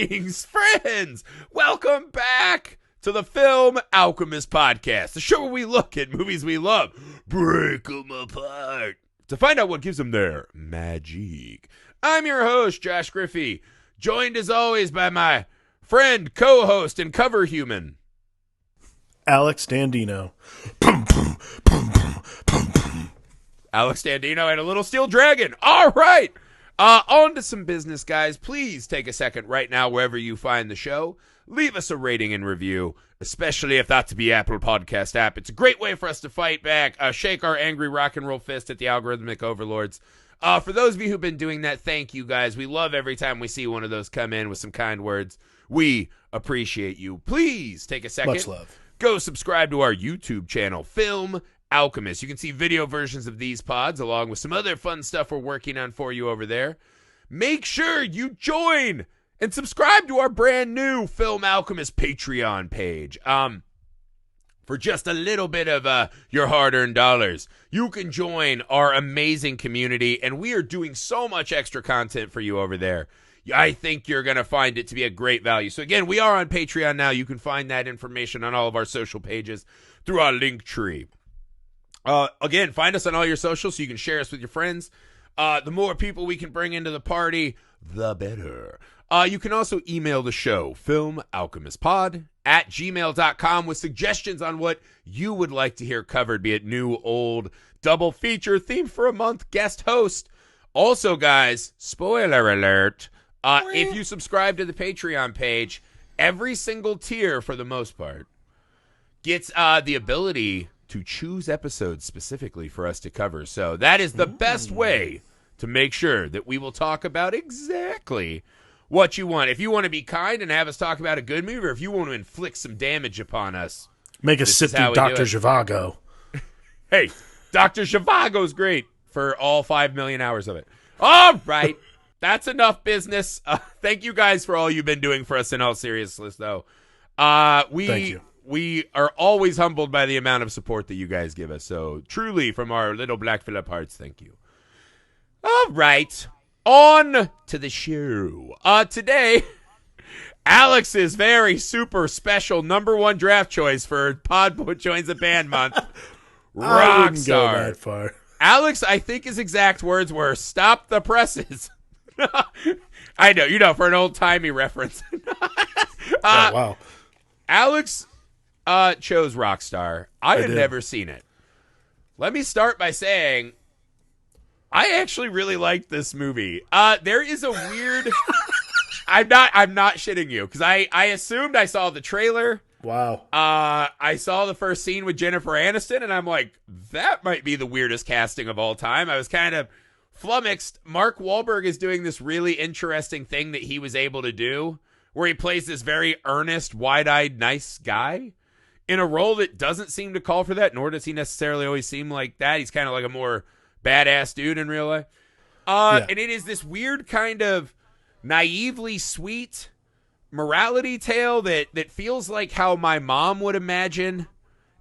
Greetings, friends! Welcome back to the Film Alchemist podcast, the show where we look at movies we love, break them apart, to find out what gives them their magic. I'm your host, Josh Griffey, joined as always by my friend, co-host, and cover human, Alex Dandino. Alex Dandino and a little steel dragon. All right. On to some business, guys. Please take a second right now, wherever you find the show. Leave us a rating and review, especially if that's the Apple Podcast app. It's a great way for us to fight back, shake our angry rock and roll fist at the algorithmic overlords. For those of you who've been doing that, thank you, guys. We love every time we see one of those come in with some kind words. We appreciate you. Please take a second. Much love. Go subscribe to our YouTube channel, Film Alchemist. You can see video versions of these pods along with some other fun stuff we're working on for you over there. Make sure you join and subscribe to our brand new Film Alchemist Patreon page. For just a little bit of your hard-earned dollars, you can join our amazing community, and we are doing so much extra content for you over there. I think you're going to find it to be a great value. So again, we are on Patreon now. You can find that information on all of our social pages through our link tree. Again, find us on all your socials so you can share us with your friends. The more people we can bring into the party, the better. You can also email the show, filmalchemistpod@gmail.com, with suggestions on what you would like to hear covered, be it new, old, double feature, theme for a month, guest host. Also, guys, spoiler alert, if you subscribe to the Patreon page, every single tier, for the most part, gets the ability to choose episodes specifically for us to cover. So that is the best way to make sure that we will talk about exactly what you want. If you want to be kind and have us talk about a good movie, or if you want to inflict some damage upon us, make us sip through Dr. Zhivago. Hey, Dr. Zhivago's great for all 5 million hours of it. All right. That's enough business. Thank you guys for all you've been doing for us in all seriousness, though. Thank you. We are always humbled by the amount of support that you guys give us. So truly, from our little Black Phillip hearts, thank you. All right. On to the show. Today, Alex's very super special number one draft choice for Pod Joins a Band Month, Rockstar. I wouldn't go that far. Alex, I think his exact words were, "Stop the presses." I know, for an old-timey reference. Wow. Alex chose Rockstar. I had never seen it. Let me start by saying I actually really liked this movie. There is a weird I'm not shitting you, because I assumed I saw the trailer. Wow. I saw the first scene with Jennifer Aniston, and I'm like, that might be the weirdest casting of all time. I was kind of flummoxed. Mark Wahlberg is doing this really interesting thing that he was able to do, where he plays this very earnest, wide-eyed, nice guy in a role that doesn't seem to call for that, nor does he necessarily always seem like that. He's kind of like a more badass dude in real life. And it is this weird kind of naively sweet morality tale that feels like how my mom would imagine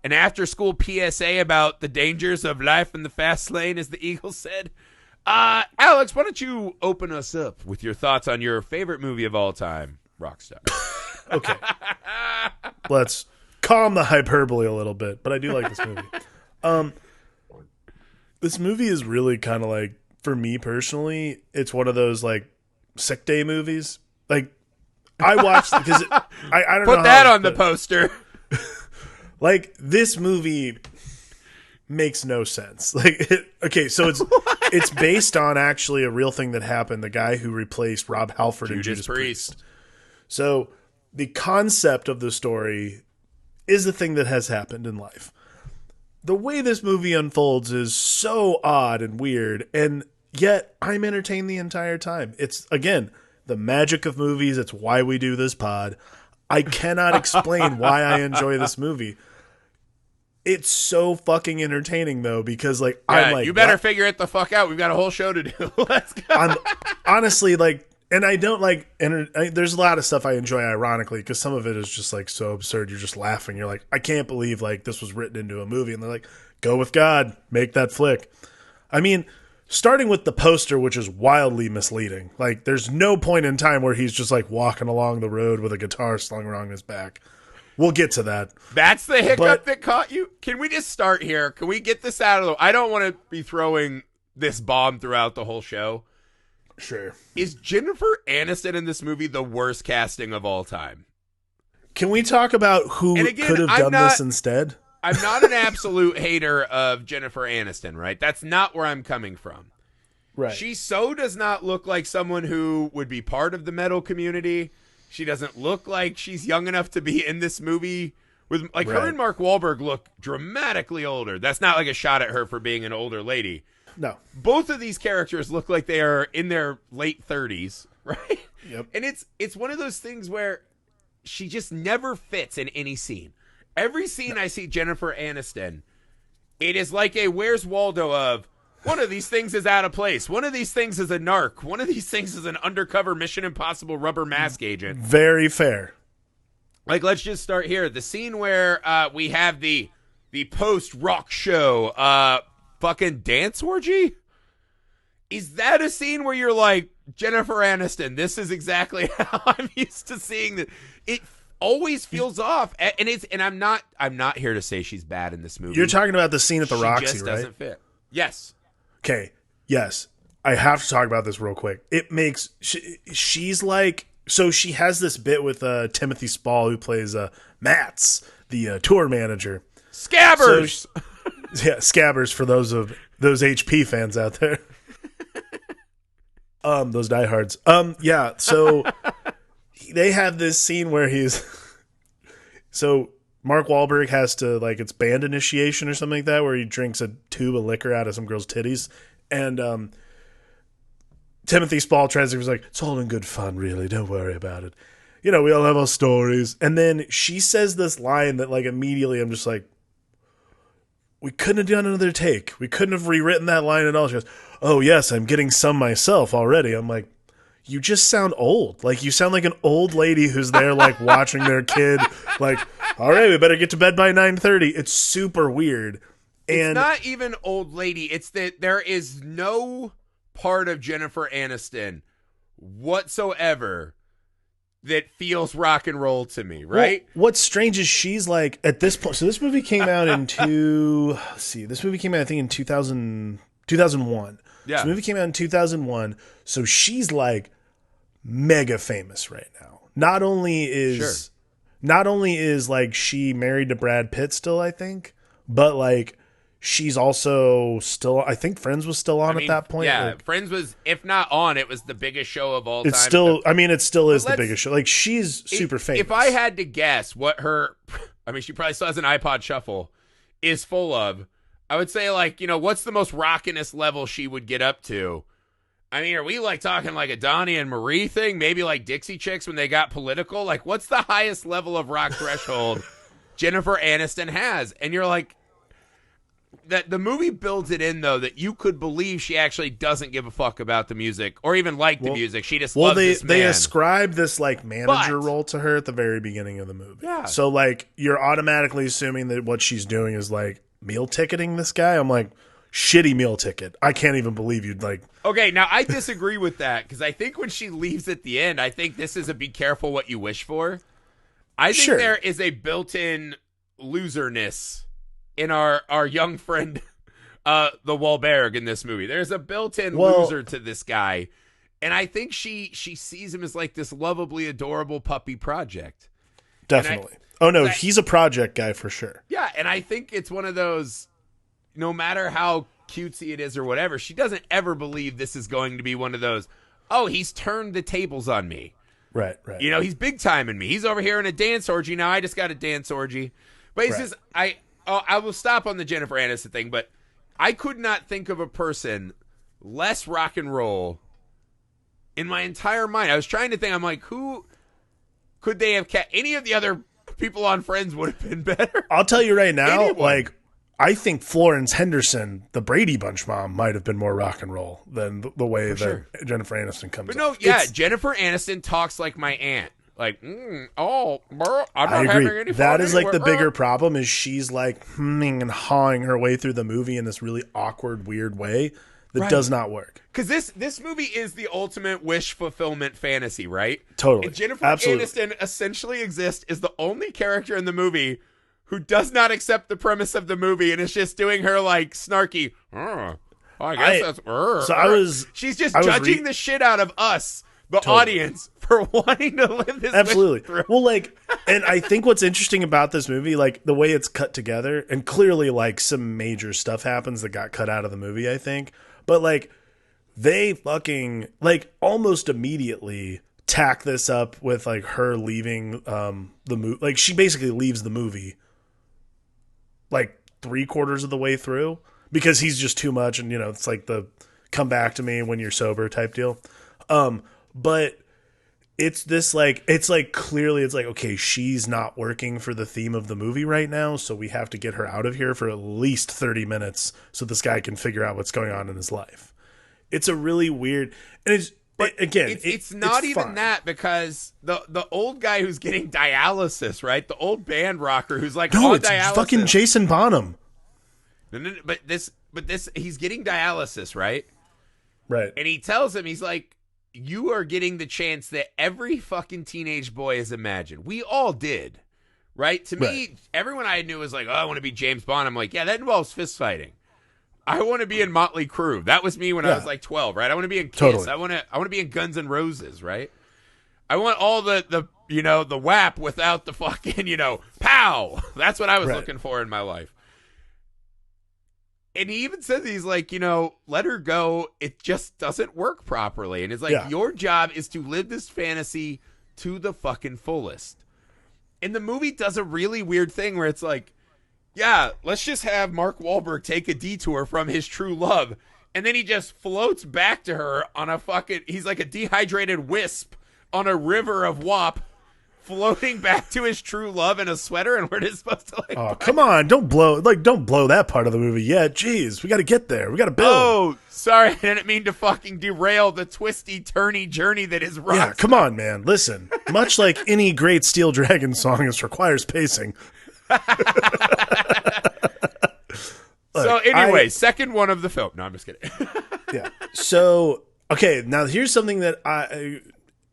an after-school PSA about the dangers of life in the fast lane, as the Eagle said. Alex, why don't you open us up with your thoughts on your favorite movie of all time, Rockstar? Okay. Let's calm the hyperbole a little bit, but I do like this movie. This movie is really kind of like, for me personally, it's one of those like sick day movies. Like, I watched because I don't know. Put that on the poster. Like, this movie makes no sense. Like, okay, so it's based on actually a real thing that happened. The guy who replaced Rob Halford in Judas Priest. So the concept of the story is the thing that has happened in life. The way this movie unfolds is so odd and weird, and yet I'm entertained the entire time. It's, again, the magic of movies. It's why we do this pod. I cannot explain why I enjoy this movie. It's so fucking entertaining, though, because, like, yeah, I'm like, you better figure it the fuck out. We've got a whole show to do. Let's go. I'm honestly, like, and I don't like, and there's a lot of stuff I enjoy ironically, because some of it is just like so absurd. You're just laughing. You're like, I can't believe like this was written into a movie. And they're like, go with God, make that flick. I mean, starting with the poster, which is wildly misleading. Like, there's no point in time where he's just like walking along the road with a guitar slung around his back. We'll get to that. That's the hiccup that caught you? Can we just start here? Can we get this out of the way? I don't want to be throwing this bomb throughout the whole show. Sure. Is Jennifer Aniston in this movie the worst casting of all time? Can we talk about who could have done this instead? I'm not an absolute hater of Jennifer Aniston, right? That's not where I'm coming from. Right. She so does not look like someone who would be part of the metal community. She doesn't look like she's young enough to be in this movie. With like her and Mark Wahlberg look dramatically older. That's not like a shot at her for being an older lady. No. Both of these characters look like they are in their late 30s, right? Yep. And it's one of those things where she just never fits in any scene. Every scene I see Jennifer Aniston, it is like a Where's Waldo of one of these things is out of place. One of these things is a narc. One of these things is an undercover Mission Impossible rubber mask agent. Very fair. Like, let's just start here. The scene where we have the post-rock show fucking dance orgy? Is that a scene where you're like, Jennifer Aniston, this is exactly how I'm used to seeing that? It always feels off. And I'm not here to say she's bad in this movie. You're talking about the scene at the Roxy, just right? Doesn't fit. Yes. Okay. Yes. I have to talk about this real quick. It makes she's like, so she has this bit with Timothy Spall, who plays Mats, the tour manager. Scabbers. Yeah, Scabbers for those HP fans out there. Those diehards. Yeah, so they have this scene where so Mark Wahlberg has to, like, it's band initiation or something like that, where he drinks a tube of liquor out of some girl's titties, and Timothy Spall was like, it's all in good fun, really, don't worry about it. You know, we all have our stories. And then she says this line that, like, immediately I'm just like, we couldn't have done another take. We couldn't have rewritten that line at all. She goes, oh, yes, I'm getting some myself already. I'm like, you just sound old. Like, you sound like an old lady who's there, like, watching their kid. Like, all right, we better get to bed by 9:30. It's super weird. And it's not even old lady. It's that there is no part of Jennifer Aniston whatsoever that feels rock and roll to me, right? Well, what's strange is she's like, at this point, so this movie came out I think in 2001. Yeah. So the movie came out in 2001, so she's like mega famous right now. Not only is like she married to Brad Pitt still, I think, but like she's also still, I think Friends was still on at that point. Yeah, like, Friends was, if not on, it was the biggest show of all time. It's still, I mean, it still is the biggest show. Like, she's super famous. If I had to guess what her, I mean, she probably still has an iPod Shuffle, is full of, I would say, like, you know, what's the most rockinest level she would get up to? I mean, are we, like, talking like a Donnie and Marie thing? Maybe like Dixie Chicks when they got political? Like, what's the highest level of rock threshold Jennifer Aniston has? And you're like, that the movie builds it in, though, that you could believe she actually doesn't give a fuck about the music or even like the music. She just loves this man. They ascribe this, like, manager role to her at the very beginning of the movie. Yeah. So, like, you're automatically assuming that what she's doing is, like, meal ticketing this guy. I'm like, shitty meal ticket. I can't even believe you'd, like... Okay, now I disagree with that, because I think when she leaves at the end, I think this is a be careful what you wish for. I think there is a built-in loserness in our young friend, the Wahlberg in this movie. There's a built-in loser to this guy, and I think she sees him as like this lovably adorable puppy project. Definitely. He's a project guy for sure. Yeah, and I think it's one of those, no matter how cutesy it is or whatever, she doesn't ever believe this is going to be one of those, oh, he's turned the tables on me. Right. You know, he's big timing me. He's over here in a dance orgy. Now I just got a dance orgy. But he says, I will stop on the Jennifer Aniston thing, but I could not think of a person less rock and roll in my entire mind. I was trying to think, I'm like, who could they have kept? Any of the other people on Friends would have been better. I'll tell you right now, like, I think Florence Henderson, the Brady Bunch mom, might have been more rock and roll than the way that Jennifer Aniston comes. But Jennifer Aniston talks like my aunt. Like, I'm not having any fun. That is like the bigger problem is she's like humming and hawing her way through the movie in this really awkward, weird way that does not work. Because this movie is the ultimate wish fulfillment fantasy, right? Totally. And Jennifer Absolutely. Aniston essentially exists as the only character in the movie who does not accept the premise of the movie and is just doing her like snarky, I guess that's she's just judging the shit out of us, the audience, for wanting to live this absolutely through. Well, like, and I think what's interesting about this movie, like the way it's cut together, and clearly like some major stuff happens that got cut out of the movie, I think, but like they fucking like almost immediately tack this up with like her leaving the movie. Like she basically leaves the movie like 3/4 of the way through because he's just too much, and it's like the come back to me when you're sober type deal. But it's this like, it's like clearly it's like, okay, she's not working for the theme of the movie right now, so we have to get her out of here for at least 30 minutes so this guy can figure out what's going on in his life. It's a really weird, and it's not even fine. that, because the old guy who's getting dialysis, right? The old band rocker who's like no, on it's dialysis. fucking Jason Bonham. No, but this he's getting dialysis, right? Right. And he tells him, he's like, you are getting the chance that every fucking teenage boy has imagined. We all did, right? To me, everyone I knew was like, oh, I want to be James Bond. I'm like, yeah, that involves fist fighting. I want to be in Motley Crue. That was me when I was like 12, right? I want to be in Kiss. Totally. I want to be in Guns N' Roses, right? I want all the WAP without the fucking, pow. That's what I was looking for in my life. And he even says, he's like, let her go. It just doesn't work properly. And it's like, your job is to live this fantasy to the fucking fullest. And the movie does a really weird thing where it's like, yeah, let's just have Mark Wahlberg take a detour from his true love. And then he just floats back to her on a fucking, he's like a dehydrated wisp on a river of WAP, floating back to his true love in a sweater, and we're just supposed to like. Oh, come on! Don't blow that part of the movie yet. Jeez, we got to get there. We got to build. Oh, sorry, I didn't mean to fucking derail the twisty, turny journey that is Rockstar. Yeah, come on, man. Listen, much like any great Steel Dragon song, this requires pacing. So anyway, second one of the film. No, I'm just kidding. Yeah. So okay, now here's something that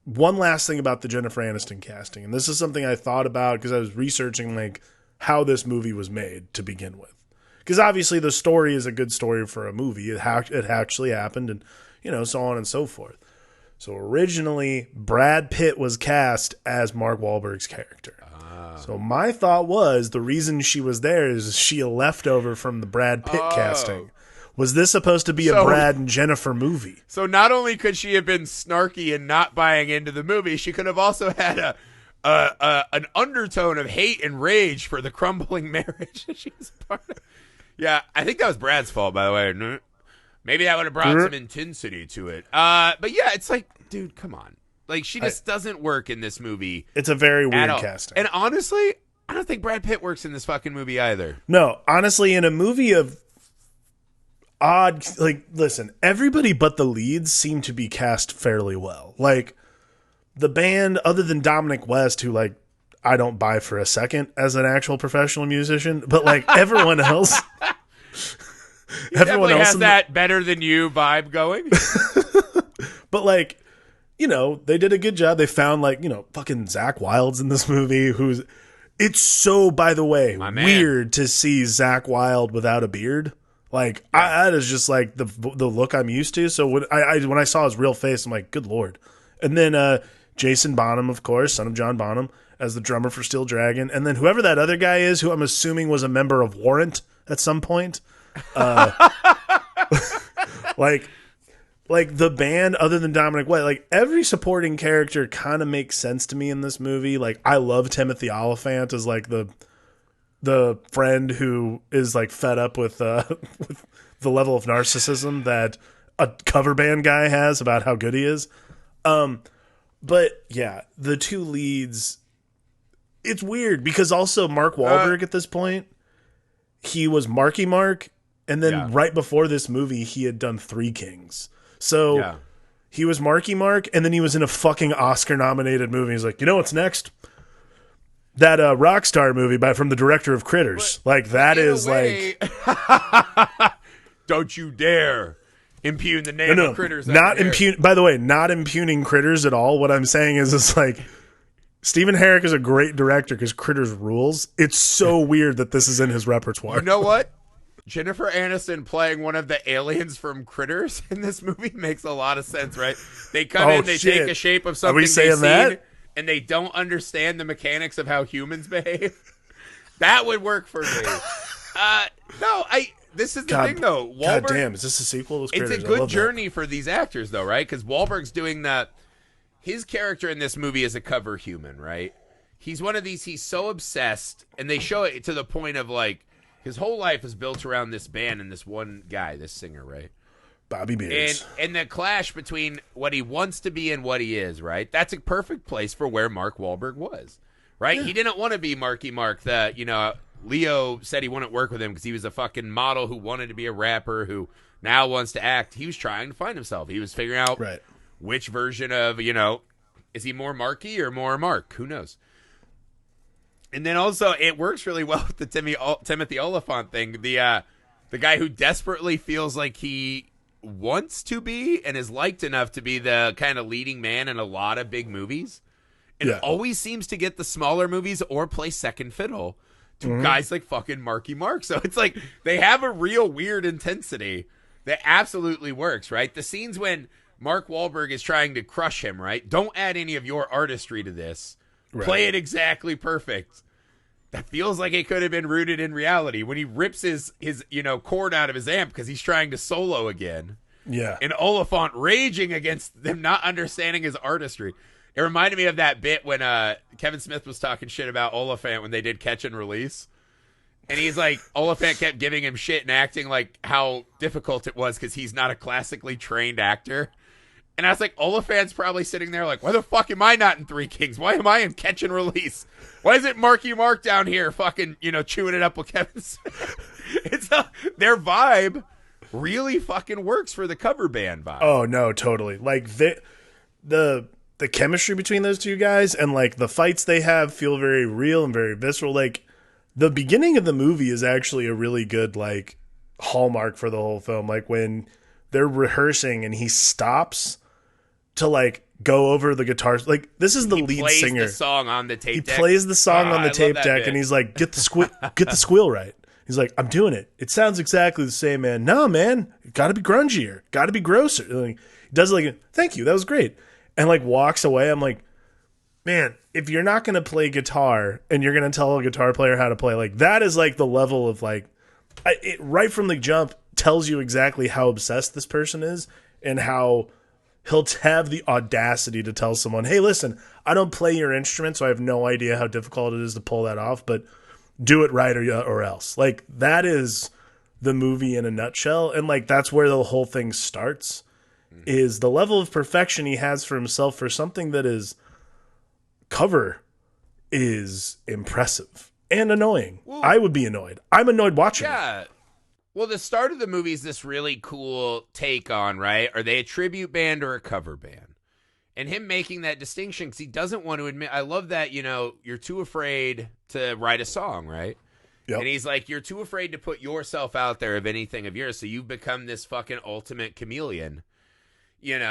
one last thing about the Jennifer Aniston casting, and this is something I thought about because I was researching like how this movie was made to begin with. Because obviously the story is a good story for a movie. It actually happened, and so on and so forth. So originally, Brad Pitt was cast as Mark Wahlberg's character. So my thought was the reason she was there is she a leftover from the Brad Pitt casting. Was this supposed to be a Brad and Jennifer movie? So not only could she have been snarky and not buying into the movie, she could have also had an undertone of hate and rage for the crumbling marriage that she was part of. Yeah, I think that was Brad's fault, by the way. Maybe that would have brought some intensity to it. But yeah, it's like, dude, come on. Like, she just doesn't work in this movie. It's a very weird casting. And honestly, I don't think Brad Pitt works in this fucking movie either. No, honestly, in a movie of odd, like, listen, everybody but the leads seem to be cast fairly well. Like, the band, other than Dominic West, who, like, I don't buy for a second as an actual professional musician, but, like, everyone else... everyone else has that better than you vibe going. But, like, they did a good job. They found, like, fucking Zach Wilde's in this movie, who's... It's so, by the way, weird to see Zach Wilde without a beard. Like, that is just, like, the look I'm used to. So when I saw his real face, I'm like, good Lord. And then Jason Bonham, of course, son of John Bonham, as the drummer for Steel Dragon. And then whoever that other guy is, who I'm assuming was a member of Warrant at some point. Like the band, other than Dominic West, like every supporting character kind of makes sense to me in this movie. Like I love Timothy Olyphant as like the friend who is like fed up with the level of narcissism that a cover band guy has about how good he is. But yeah, the two leads, it's weird because also Mark Wahlberg at this point, he was Marky Mark, and then right before this movie, he had done Three Kings. So he was Marky Mark, and then he was in a fucking Oscar-nominated movie. He's like, what's next? That Rockstar movie from the director of Critters. But, like, that is like... Don't you dare impugn the name of Critters. Not impugn. By the way, not impugning Critters at all. What I'm saying is, it's like Stephen Herrick is a great director because Critters rules. It's so weird that this is in his repertoire. You know what? Jennifer Aniston playing one of the aliens from Critters in this movie makes a lot of sense, right? They come in, they take a shape of something they've seen, and they don't understand the mechanics of how humans behave. That would work for me. This is the thing, though. God damn, is this a sequel to Critters? It's a good journey for these actors, though, right? Because Wahlberg's doing that. His character in this movie is a cover human, right? He's one of these, he's so obsessed, and they show it to the point of, like, his whole life is built around this band and this one guy, this singer, right? Bobby Beers. And the clash between what he wants to be and what he is, right? That's a perfect place for where Mark Wahlberg was, right? Yeah. He didn't want to be Marky Mark, Leo said he wouldn't work with him because he was a fucking model who wanted to be a rapper who now wants to act. He was trying to find himself. He was figuring out which version of, is he more Marky or more Mark? Who knows? And then also, it works really well with the Timothy Oliphant thing. The guy who desperately feels like he wants to be and is liked enough to be the kind of leading man in a lot of big movies. And always seems to get the smaller movies or play second fiddle to guys like fucking Marky Mark. So it's like they have a real weird intensity that absolutely works, right? The scenes when Mark Wahlberg is trying to crush him, right? Don't add any of your artistry to this. Right. Play it exactly perfect. That feels like it could have been rooted in reality. When he rips his cord out of his amp because he's trying to solo again. Yeah. And Oliphant raging against them not understanding his artistry. It reminded me of that bit when Kevin Smith was talking shit about Oliphant when they did Catch and Release. And he's like, Oliphant kept giving him shit and acting like how difficult it was because he's not a classically trained actor. And I was like, Oliphant's probably sitting there like, why the fuck am I not in Three Kings? Why am I in Catch and Release? Why is it Marky Mark down here fucking, chewing it up with Kevin Smith? Their vibe really fucking works for the cover band vibe. Oh, no, totally. Like, the chemistry between those two guys and, like, the fights they have feel very real and very visceral. Like, the beginning of the movie is actually a really good, like, hallmark for the whole film. Like, when they're rehearsing and he stops to, like, go over the guitars. Like, this is the lead singer. He plays the song on the tape deck. He plays the song on the tape deck, and he's like, get the squeal right. He's like, I'm doing it. It sounds exactly the same, man. No, man. Got to be grungier. Got to be grosser. Like, he does it like, thank you. That was great. And, like, walks away. I'm like, man, if you're not going to play guitar and you're going to tell a guitar player how to play, like, that is, like, the level of, like, it right from the jump tells you exactly how obsessed this person is and how he'll have the audacity to tell someone, hey, listen, I don't play your instrument, so I have no idea how difficult it is to pull that off, but do it right or else. Like, that is the movie in a nutshell. And, like, that's where the whole thing starts, is the level of perfection he has for himself for something that is cover is impressive and annoying. Well, I would be annoyed. I'm annoyed watching it. Well, the start of the movie is this really cool take on, right? Are they a tribute band or a cover band? And him making that distinction because he doesn't want to admit. I love that, you're too afraid to write a song, right? Yep. And he's like, you're too afraid to put yourself out there of anything of yours. So you've become this fucking ultimate chameleon, And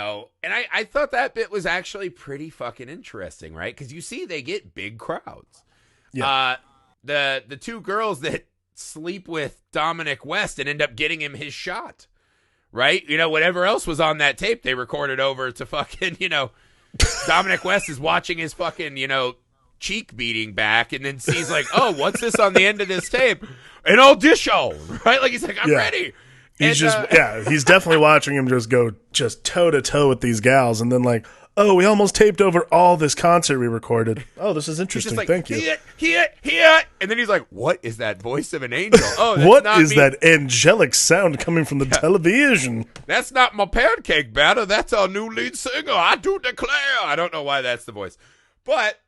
I thought that bit was actually pretty fucking interesting, right? Because you see they get big crowds. Yeah. The two girls that sleep with Dominic West and end up getting him his shot, right? Whatever else was on that tape, they recorded over to fucking, Dominic West is watching his fucking, cheek beating back and then sees like, oh, what's this on the end of this tape? An audition, right? Like, he's like, I'm ready. He's he's definitely watching him just go toe to toe with these gals and then like, oh, we almost taped over all this concert we recorded. Oh, this is interesting. Like, thank you. Here. And then he's like, what is that voice of an angel? Oh, that's what not is me. That angelic sound coming from the television? That's not my pancake batter. That's our new lead singer. I do declare. I don't know why that's the voice. But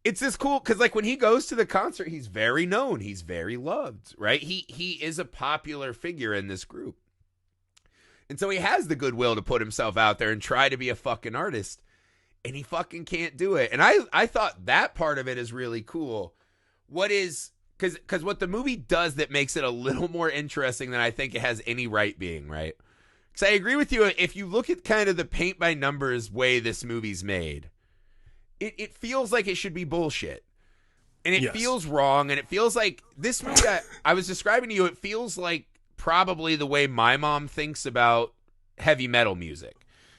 it's this cool, because like when he goes to the concert, he's very known. He's very loved, right? He is a popular figure in this group. And so he has the goodwill to put himself out there and try to be a fucking artist. And he fucking can't do it. And I thought that part of it is really cool. Because what the movie does that makes it a little more interesting than I think it has any right being, right? Because I agree with you. If you look at kind of the paint by numbers way this movie's made, it feels like it should be bullshit. And it feels wrong. And it feels like this movie I was describing to you, it feels like probably the way my mom thinks about heavy metal music.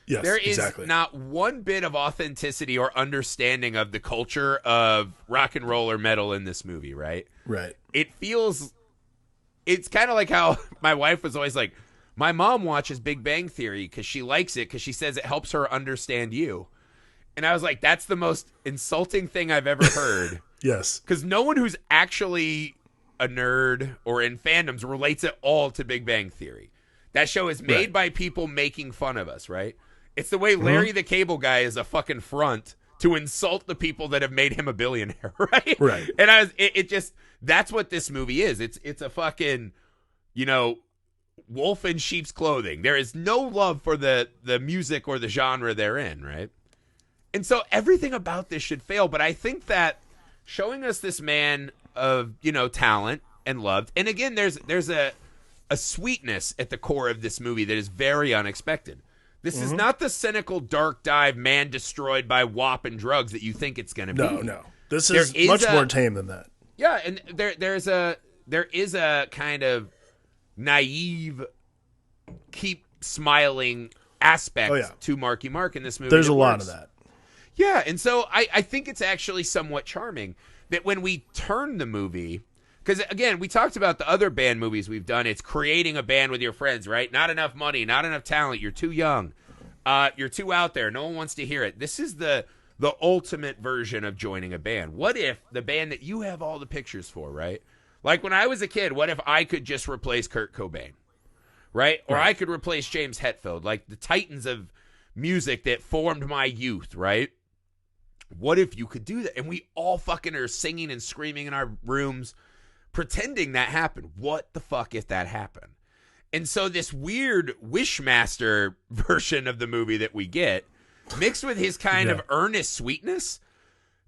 Yes, there is exactly. not one bit of authenticity or understanding of the culture of rock and roll or metal in this movie, right? Right. It's kind of like how my wife was always like, my mom watches Big Bang Theory because she likes it because she says it helps her understand you. And I was like, that's the most insulting thing I've ever heard. Yes. Because no one who's actually a nerd or in fandoms relates at all to Big Bang Theory. That show is made by people making fun of us, right? It's the way Larry the Cable Guy is a fucking front to insult the people that have made him a billionaire, right? Right. And it just, that's what this movie is. It's a fucking, wolf in sheep's clothing. There is no love for the music or the genre they're in, right? And so everything about this should fail. But I think that showing us this man of, talent and loved, and again, there's a sweetness at the core of this movie that is very unexpected. This is not the cynical, dark dive man destroyed by WAP and drugs that you think it's going to be. No. This is much more tame than that. Yeah, and there is a kind of naive, keep smiling aspect to Marky Mark in this movie. There's a lot of that. Yeah, and so I think it's actually somewhat charming that when we turn the movie, because again, we talked about the other band movies we've done, it's creating a band with your friends, right? Not enough money, not enough talent, you're too young, you're too out there, no one wants to hear it. This is the ultimate version of joining a band. What if the band that you have all the pictures for, right? Like when I was a kid, what if I could just replace Kurt Cobain, right? Or I could replace James Hetfield, like the titans of music that formed my youth, right? What if you could do that? And we all fucking are singing and screaming in our rooms, pretending that happened. What the fuck if that happened? And so this weird Wishmaster version of the movie that we get, mixed with his kind of earnest sweetness,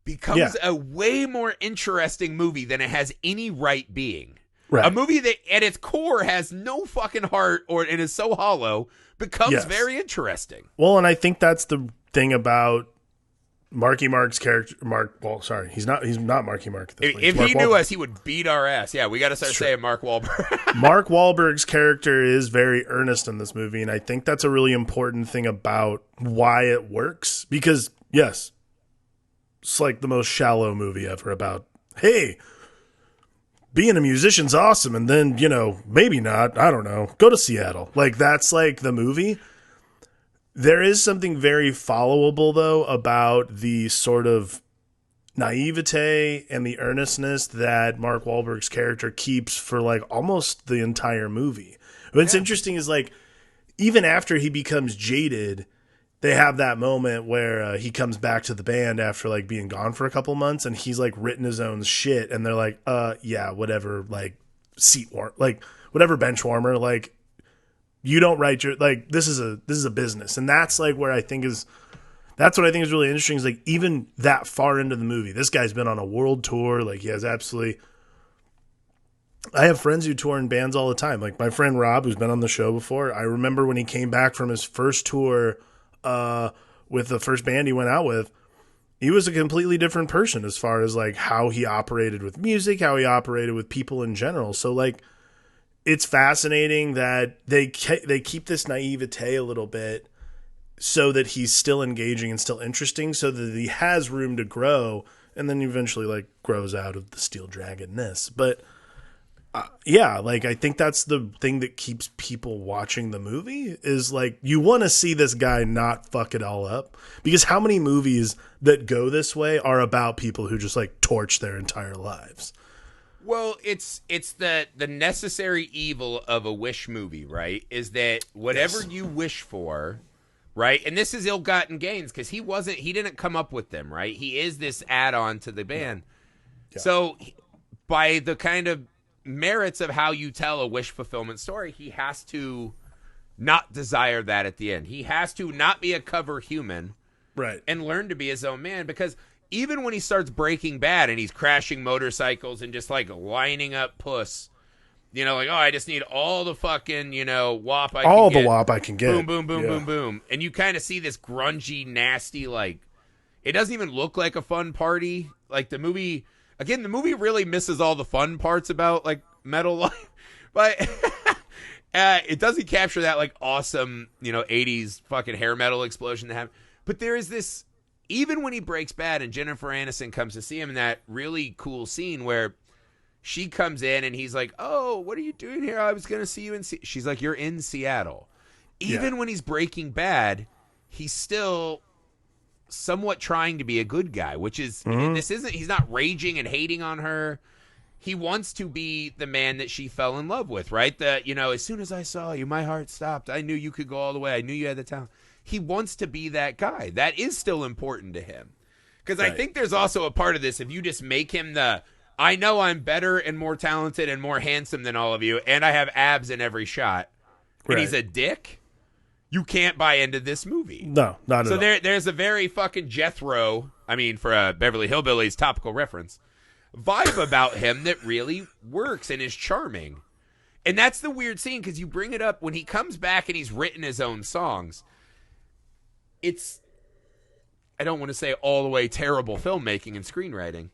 becomes a way more interesting movie than it has any right being. Right. A movie that at its core has no fucking heart and is so hollow becomes very interesting. Well, and I think that's the thing about Marky Mark's character. He's not Marky Mark. If he knew us, he would beat our ass. Yeah, we got to start saying Mark Wahlberg. Mark Wahlberg's character is very earnest in this movie, and I think that's a really important thing about why it works. Because, yes, it's like the most shallow movie ever about, hey, being a musician's awesome, and then, maybe not, I don't know, go to Seattle. Like, that's like the movie. There is something very followable, though, about the sort of naivete and the earnestness that Mark Wahlberg's character keeps for, like, almost the entire movie. What's interesting is, like, even after he becomes jaded, they have that moment where he comes back to the band after, like, being gone for a couple months, and he's, like, written his own shit, and they're like, yeah, whatever, like, whatever bench warmer, like, you don't write your, like, this is a business. And that's like where that's what I think is really interesting is like even that far into the movie, this guy's been on a world tour. Like he has I have friends who tour in bands all the time. Like my friend Rob, who's been on the show before. I remember when he came back from his first tour with the first band he went out with, he was a completely different person as far as like how he operated with music, how he operated with people in general. So like, it's fascinating that they keep this naivete a little bit so that he's still engaging and still interesting so that he has room to grow and then eventually like grows out of the steel dragonness. But like I think that's the thing that keeps people watching the movie is like you want to see this guy not fuck it all up because how many movies that go this way are about people who just like torch their entire lives? Well, it's the necessary evil of a wish movie, right? Is that whatever you wish for, right? And this is ill-gotten gains because he didn't come up with them, right? He is this add-on to the band. Yeah. So by the kind of merits of how you tell a wish fulfillment story, he has to not desire that at the end. He has to not be a cover human, right? And learn to be his own man because even when he starts Breaking Bad and he's crashing motorcycles and just like lining up puss, You know, like, oh, I just need all the fucking, WAP I all can the get. WAP I can get. Boom, boom, boom, boom, boom. And you kind of see this grungy, nasty, like, it doesn't even look like a fun party. Like, the movie really misses all the fun parts about, like, metal life. But it doesn't capture that, like, awesome, 80s fucking hair metal explosion that happened. But there is this, even when he breaks bad and Jennifer Aniston comes to see him in that really cool scene where she comes in and he's like, oh, what are you doing here? I was going to see you in She's like, you're in Seattle. Even when he's breaking bad, he's still somewhat trying to be a good guy, which is, he's not raging and hating on her. He wants to be the man that she fell in love with, right? That, as soon as I saw you, my heart stopped. I knew you could go all the way. I knew you had the talent. He wants to be that guy. That is still important to him. Because I think there's also a part of this, if you just make him I know I'm better and more talented and more handsome than all of you, and I have abs in every shot, and he's a dick, you can't buy into this movie. No, not at all. So there's a very fucking Jethro, for a Beverly Hillbillies topical reference, vibe about him that really works and is charming. And that's the weird scene, because you bring it up when he comes back and he's written his own songs. It's, I don't want to say all the way terrible filmmaking and screenwriting,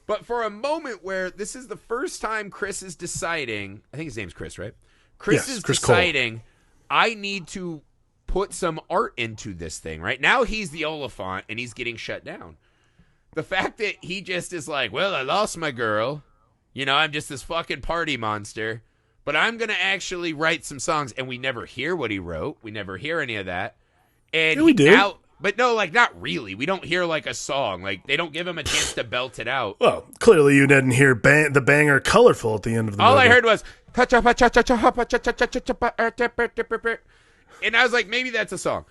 but for a moment where this is the first time Chris is deciding, I think his name's Chris, right? Chris is deciding, Cole. I need to put some art into this thing, right? Now he's the Oliphant and he's getting shut down. The fact that he just is like, well, I lost my girl. I'm just this fucking party monster, but I'm going to actually write some songs. And we never hear what he wrote. We never hear any of that. And we do. But no, like, not really. We don't hear, like, a song. Like, they don't give him a chance to belt it out. Well, clearly you didn't hear the banger Colorful at the end of the movie. All I heard was, and I was like, maybe that's a song.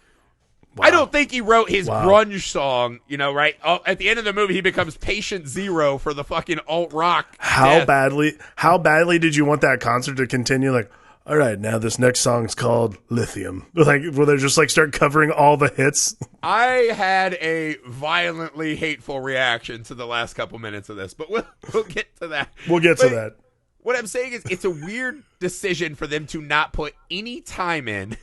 Wow. I don't think he wrote his grunge song, right? At the end of the movie, he becomes patient zero for the fucking alt-rock. How badly did you want that concert to continue? Like, all right, now this next song's called Lithium. Like, will they just like start covering all the hits? I had a violently hateful reaction to the last couple minutes of this, but we'll get to that. We'll get to that. What I'm saying is it's a weird decision for them to not put any time in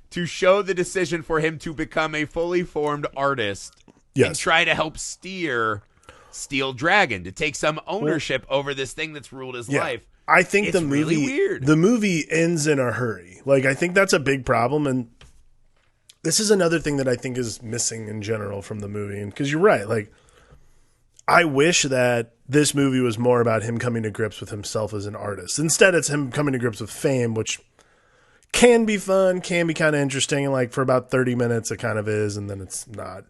to show the decision for him to become a fully formed artist and try to help steer Steel Dragon, to take some ownership over this thing that's ruled his life. I think it's really weird. The movie ends in a hurry. Like, I think that's a big problem, and this is another thing that I think is missing in general from the movie. And because you're right, like, I wish that this movie was more about him coming to grips with himself as an artist. Instead, it's him coming to grips with fame, which can be fun, can be kind of interesting, and like for about 30 minutes it kind of is, and then it's not.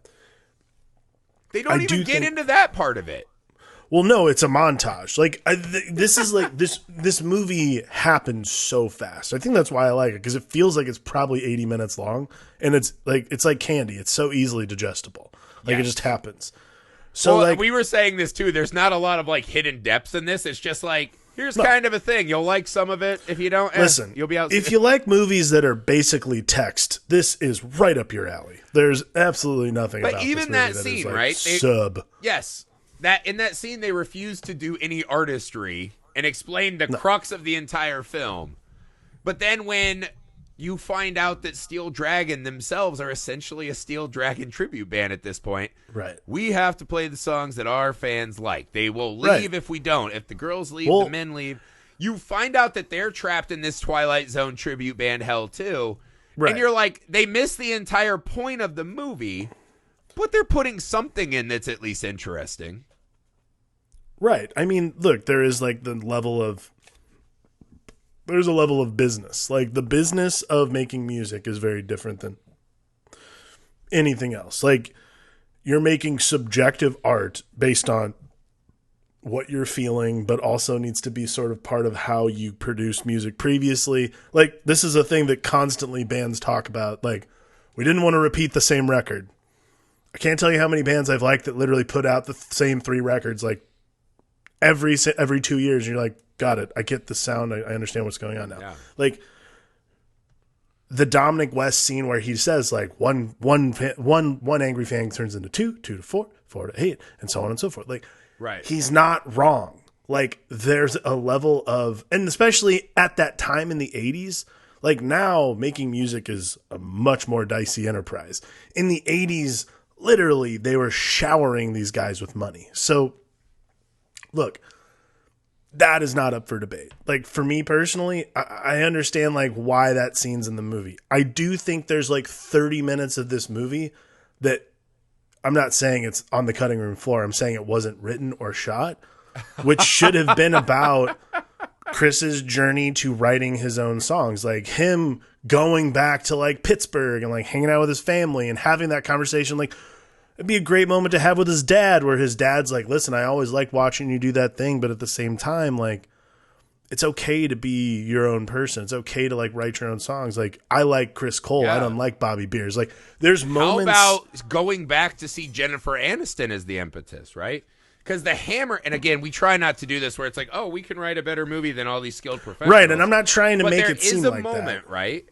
They don't even get into that part of it. Well, no, it's a montage. Like this is like this movie happens so fast. I think that's why I like it, because it feels like it's probably 80 minutes long, and it's like candy. It's so easily digestible. Like it just happens. So like we were saying this too. There's not a lot of like hidden depths in this. It's just like here's kind of a thing. You'll like some of it. If you don't, listen, you'll be out. If you like movies that are basically text, this is right up your alley. There's absolutely nothing. But about even this movie that scene, like right? Yes. That in that scene, they refused to do any artistry and explain the crux of the entire film. But then when you find out that Steel Dragon themselves are essentially a Steel Dragon tribute band at this point, right? We have to play the songs that our fans like. They will leave if we don't. If the girls leave, the men leave. You find out that they're trapped in this Twilight Zone tribute band hell too. Right. And you're like, they missed the entire point of the movie, but they're putting something in that's at least interesting. Right. I mean, look, there's a level of business. Like, the business of making music is very different than anything else. Like, you're making subjective art based on what you're feeling, but also needs to be sort of part of how you produce music previously. Like, this is a thing that constantly bands talk about. Like, we didn't want to repeat the same record. I can't tell you how many bands I've liked that literally put out the same 3 records, like, every 2 years. You're like, got it. I get the sound. I understand what's going on now. Yeah. Like, the Dominic West scene where he says, like, one angry fan turns into 2, 2 to 4, 4 to 8, and so on and so forth. Like, right. He's not wrong. like there's a level of, and especially at that time in the 80s, like now making music is a much more dicey enterprise. In the 80s, literally they were showering these guys with money. So look, that is not up for debate. Like for me personally, I understand like why that scene's in the movie. I do think there's like 30 minutes of this movie that I'm not saying it's on the cutting room floor. I'm saying it wasn't written or shot, which should have been about Chris's journey to writing his own songs, like him going back to like Pittsburgh and like hanging out with his family and having that conversation. Like it'd be a great moment to have with his dad, where his dad's like, listen, I always liked watching you do that thing, but at the same time, like it's okay to be your own person. It's okay to like write your own songs. Like I like Chris Cole. Yeah. I don't like Bobby Beers. Like there's moments. How about going back to see Jennifer Aniston as the impetus, right? Because the hammer, and again, we try not to do this where it's like, oh, we can write a better movie than all these skilled professionals. Right, and I'm not trying to make it seem like that. There is a moment, right?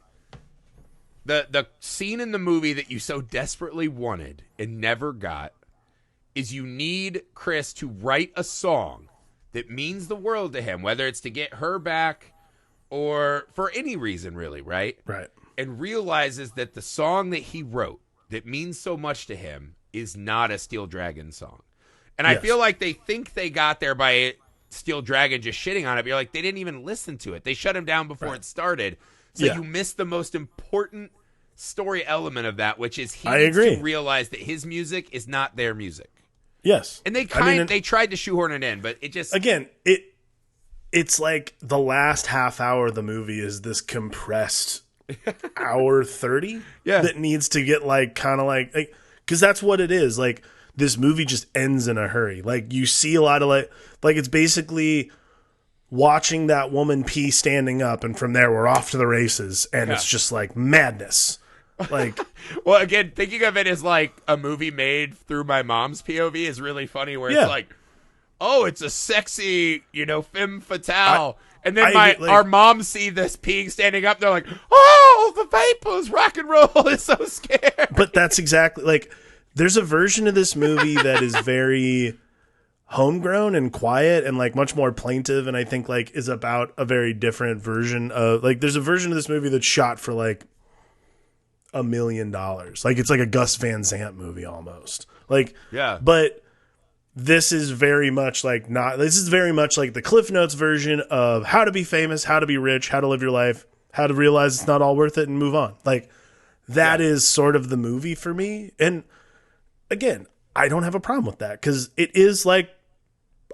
The scene in the movie that you so desperately wanted and never got is you need Chris to write a song that means the world to him, whether it's to get her back or for any reason, really, right? Right. And realizes that the song that he wrote that means so much to him is not a Steel Dragon song. And I feel like they think they got there by Steel Dragon just shitting on it. But you're like, they didn't even listen to it. They shut him down before it started. So you missed the most important story element of that, which is he needs to realize that his music is not their music. Yes. And they they tried to shoehorn it in, but it just... Again, it's like the last half hour of the movie is this compressed hour 30 that needs to get like kind of like... Because that's what it is. Like... This movie just ends in a hurry. Like you see a lot of like it's basically watching that woman pee standing up, and from there we're off to the races, and it's just like madness. Like, well, again, thinking of it as like a movie made through my mom's POV is really funny. Where it's like, oh, it's a sexy, femme fatale, and then our moms see this peeing standing up, they're like, oh, the vapors, rock and roll is so scared. But that's exactly like. There's a version of this movie that is very homegrown and quiet and like much more plaintive, and I think like is about a very different version of like there's a version of this movie that's shot for like $1 million. Like it's like a Gus Van Sant movie almost. Like but this is very much like this is very much like the Cliff Notes version of how to be famous, how to be rich, how to live your life, how to realize it's not all worth it and move on. Like that is sort of the movie for me. And again, I don't have a problem with that because it is like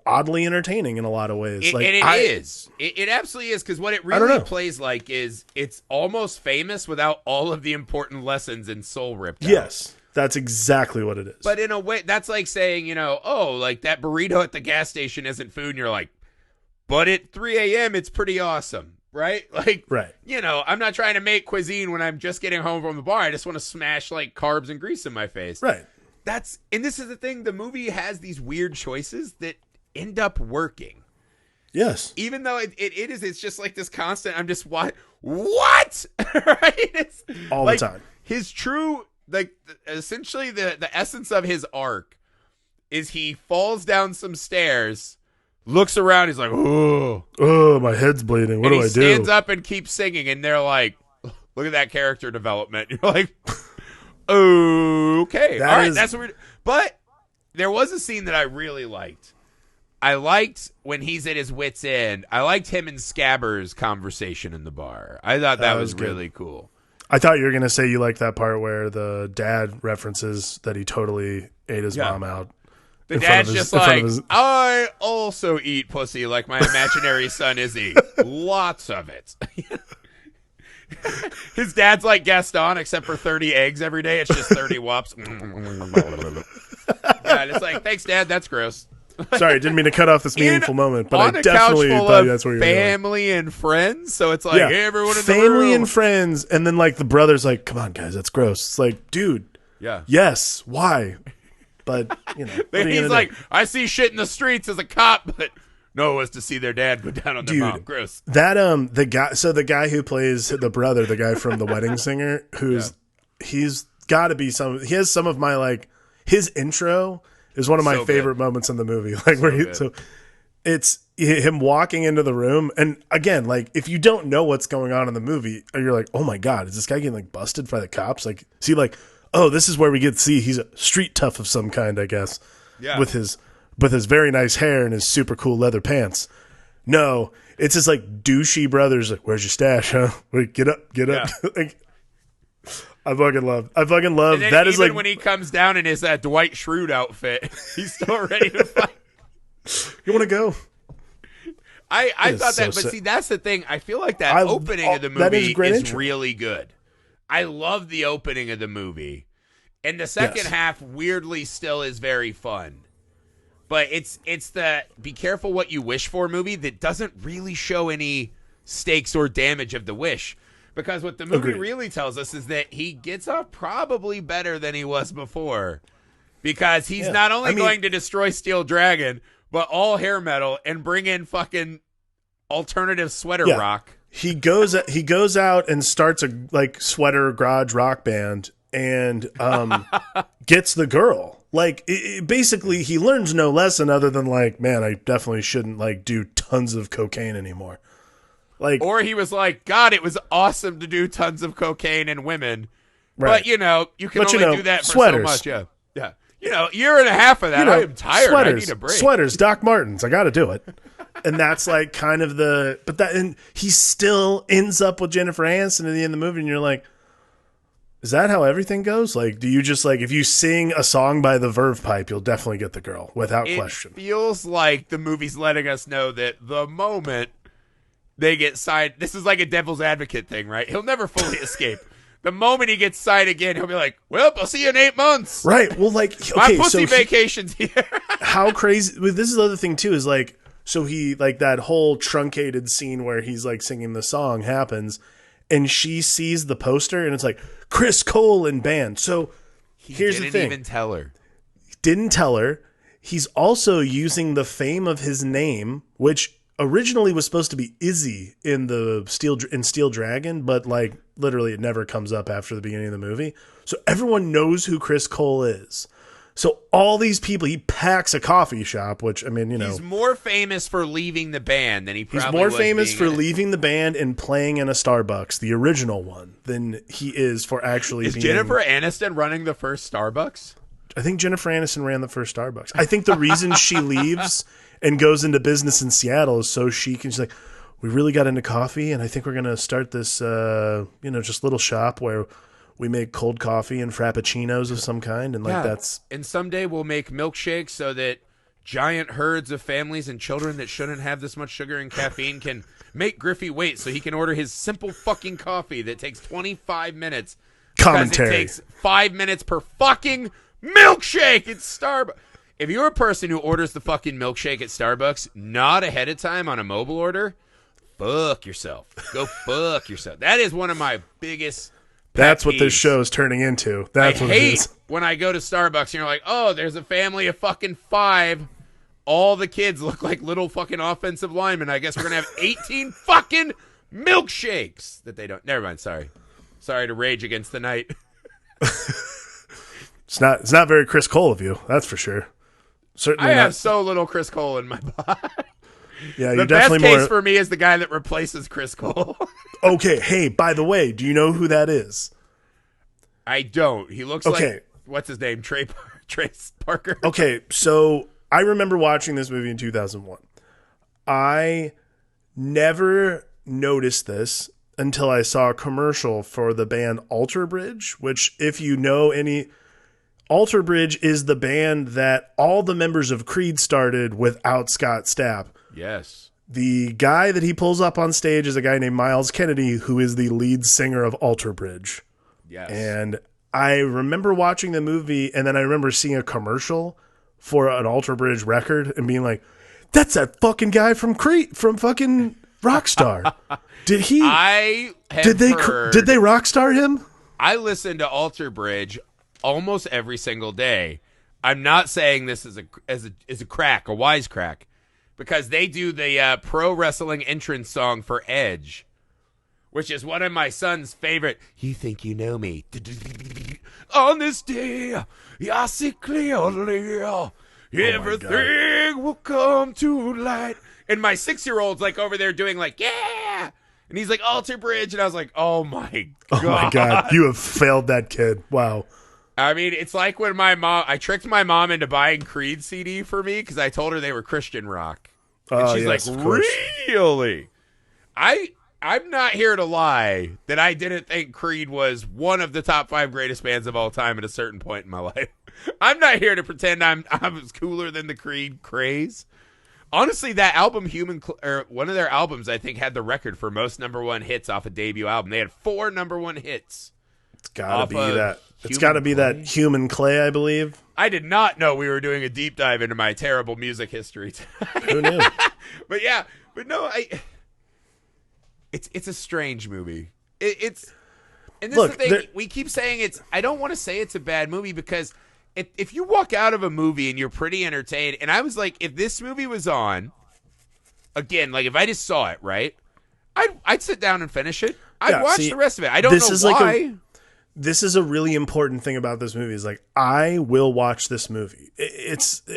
oddly entertaining in a lot of ways. It absolutely is, because what it really plays like is it's almost famous without all of the important lessons and soul ripped out. Yes, that's exactly what it is. But in a way, that's like saying, oh, like that burrito at the gas station isn't food, and you're like, but at 3 a.m. it's pretty awesome. Right? Like, I'm not trying to make cuisine when I'm just getting home from the bar. I just want to smash like carbs and grease in my face. Right. And this is the thing, the movie has these weird choices that end up working. Yes. Even though it's just like this constant, I'm just, what? Right? It's all the time. His true, like, essentially the essence of his arc is he falls down some stairs, looks around, he's like, oh, my head's bleeding. What do I do? He stands up and keeps singing, and they're like, look at that character development. You're like... Okay. All right. That's what we're... But there was a scene that I really liked. I liked when he's at his wit's end. I liked him and Scabber's conversation in the bar. I thought that was really cool. I thought you were going to say you liked that part where the dad references that he totally ate his mom out. The dad's just like, I also eat pussy like my imaginary son Izzy. Lots of it. His dad's like Gaston, except for 30 eggs every day. It's just 30 whops. And it's like, thanks, Dad. That's gross. Sorry, didn't mean to cut off this meaningful moment, but I definitely thought that's where you're going. Family and friends. So it's like, hey, everyone in the room. Family and friends. And then like the brother's like, come on, guys, that's gross. It's like, dude. Yeah. Yes. Why? But, he's like, I see shit in the streets as a cop, but... No, it was to see their dad go down on their mom. Gross. That the guy who plays the brother, the guy from The Wedding Singer, he's got to be he has some of my like his intro is one of my favorite moments in the movie. Like him walking into the room, and again, like if you don't know what's going on in the movie, you're like, oh my god, is this guy getting like busted by the cops? Like, see, like, oh, this is where we get to see he's a street tough of some kind, I guess. Yeah. With his very nice hair and his super cool leather pants. No, it's just like douchey brothers. Like, where's your stash, huh? Wait, get up. Like, I fucking love. And then that. Even is like when he comes down in his Dwight Schrute outfit, he's still ready to fight. You want to go? I thought that, but see, that's the thing. I feel like that opening of the movie is really good. I love the opening of the movie, and the second half weirdly still is very fun. But it's the be careful what you wish for movie that doesn't really show any stakes or damage of the wish. Because what the movie really tells us is that he gets off probably better than he was before. Because he's not only going to destroy Steel Dragon, but all hair metal and bring in fucking alternative sweater rock. He goes out and starts a like sweater garage rock band and gets the girl. Like basically he learns no lesson other than like, man, I definitely shouldn't like do tons of cocaine anymore. Like, or he was like, God, it was awesome to do tons of cocaine and women. Right. But, you can only do that for sweaters. so much. Yeah. Year and a half of that. I am tired. Sweaters, I need a break. Sweaters, Doc Martens. I got to do it. And that's like kind of and he still ends up with Jennifer Aniston at the end of the movie. And you're like, is that how everything goes? Like, do you just like, if you sing a song by the Verve Pipe, you'll definitely get the girl without question. It feels like the movie's letting us know that the moment they get signed, this is like a devil's advocate thing, right? He'll never fully escape. The moment he gets signed again, he'll be like, well, I'll see you in 8 months. Right. Well, like, okay, my pussy vacation's here. How crazy. This is the other thing, too, is like, so he, like, that whole truncated scene where he's, like, singing the song happens, and she sees the poster, and it's like, Chris Cole and band. So here's the thing. He didn't even tell her. Didn't tell her. He's also using the fame of his name, which originally was supposed to be Izzy in the Steel Dragon, but like literally it never comes up after the beginning of the movie. So everyone knows who Chris Cole is. So all these people, he packs a coffee shop, which I mean, he's more famous for leaving the band than he probably he's more was famous for in leaving the band and playing in a Starbucks, the original one, than he is for actually Is being. Jennifer Aniston running the first Starbucks? I think Jennifer Aniston ran the first Starbucks. I think the reason she leaves and goes into business in Seattle is so she's like, we really got into coffee, and I think we're going to start this, just little shop where we make cold coffee and frappuccinos of some kind, and like that's. And someday we'll make milkshakes so that giant herds of families and children that shouldn't have this much sugar and caffeine can make Griffey wait so he can order his simple fucking coffee that takes 25 minutes. Commentary. It takes 5 minutes per fucking milkshake at Starbucks. If you're a person who orders the fucking milkshake at Starbucks not ahead of time on a mobile order, fuck yourself. Go fuck yourself. That is one of my biggest That's what peeves. this show is turning into. That's what it is. When I go to Starbucks and you're like, oh, there's a family of fucking 5. All the kids look like little fucking offensive linemen. I guess we're going to have 18 fucking milkshakes that they don't. Never mind. Sorry to rage against the night. It's not very Chris Cole of you. That's for sure. Certainly I not. have so little Chris Cole in my body. Yeah, the best case for me is the guy that replaces Chris Cole. Okay, hey, by the way, do you know who that is? I don't. He looks like, what's his name? Trace Parker. Okay, so I remember watching this movie in 2001. I never noticed this until I saw a commercial for the band Alter Bridge, which if you know any... Alter Bridge is the band that all the members of Creed started without Scott Stapp. Yes. The guy that he pulls up on stage is a guy named Miles Kennedy, who is the lead singer of Alter Bridge. Yes. And I remember watching the movie, and then I remember seeing a commercial for an Alter Bridge record and being like, that's that fucking guy from Creed, from fucking Rockstar. Did he? Did they Rockstar him? I listened to Alter Bridge almost every single day. I'm not saying this is a crack, a wisecrack, because they do the pro wrestling entrance song for Edge, which is one of my son's favorite. You think you know me? On this day, I see clearly. Everything will come to light. And my 6-year-old's like over there doing like, yeah. And he's like, Alter Bridge. And I was like, oh my God. Oh my God. You have failed that kid. Wow. I mean, it's like when I tricked my mom into buying Creed CD for me because I told her they were Christian rock. And she's yes, like, really? I'm not here to lie that I didn't think Creed was one of the top 5 greatest bands of all time at a certain point in my life. I'm not here to pretend I was cooler than the Creed craze. Honestly, that album, one of their albums, I think, had the record for most #1 hits off a debut album. They had 4 #1 hits. It's got to be that. It's got to be that Human Clay, I believe. I did not know we were doing a deep dive into my terrible music history. Who knew? But no, it's a strange movie. And this is the thing. We keep saying I don't want to say it's a bad movie because if you walk out of a movie and you're pretty entertained, and I was like, if this movie was on, again, like if I just saw it, right, I'd sit down and finish it. I'd watch the rest of it. I don't know why. This is a really important thing about this movie. Is like I will watch this movie. It's put